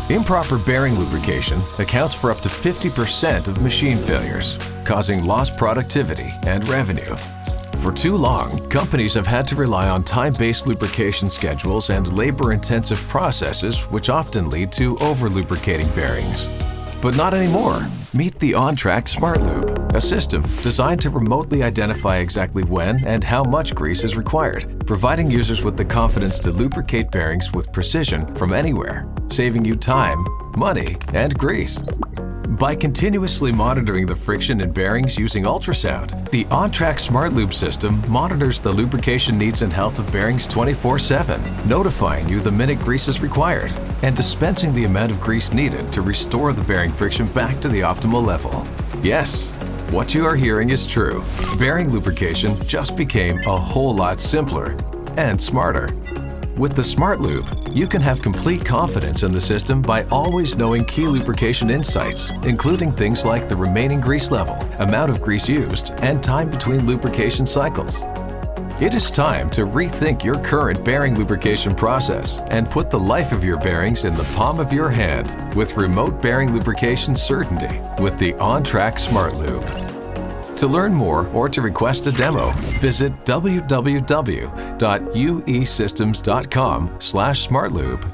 Improper bearing lubrication accounts for up to 50% of machine failures, causing lost productivity and revenue. For too long, companies have had to rely on time-based lubrication schedules and labor-intensive processes, which often lead to over-lubricating bearings. But not anymore. Meet the on-track SmartLube, a system designed to remotely identify exactly when and how much grease is required, providing users with the confidence to lubricate bearings with precision from anywhere, saving you time, money, and grease. By continuously monitoring the friction in bearings using ultrasound, the on-track SmartLube system monitors the lubrication needs and health of bearings 24/7, notifying you the minute grease is required and dispensing the amount of grease needed to restore the bearing friction back to the optimal level. Yes, what you are hearing is true. Bearing lubrication just became a whole lot simpler and smarter. With the SmartLube, you can have complete confidence in the system by always knowing key lubrication insights, including things like the remaining grease level, amount of grease used, and time between lubrication cycles. It is time to rethink your current bearing lubrication process and put the life of your bearings in the palm of your hand with remote bearing lubrication certainty with the on-track SmartLube. To learn more or to request a demo, visit www.uesystems.com/smartlube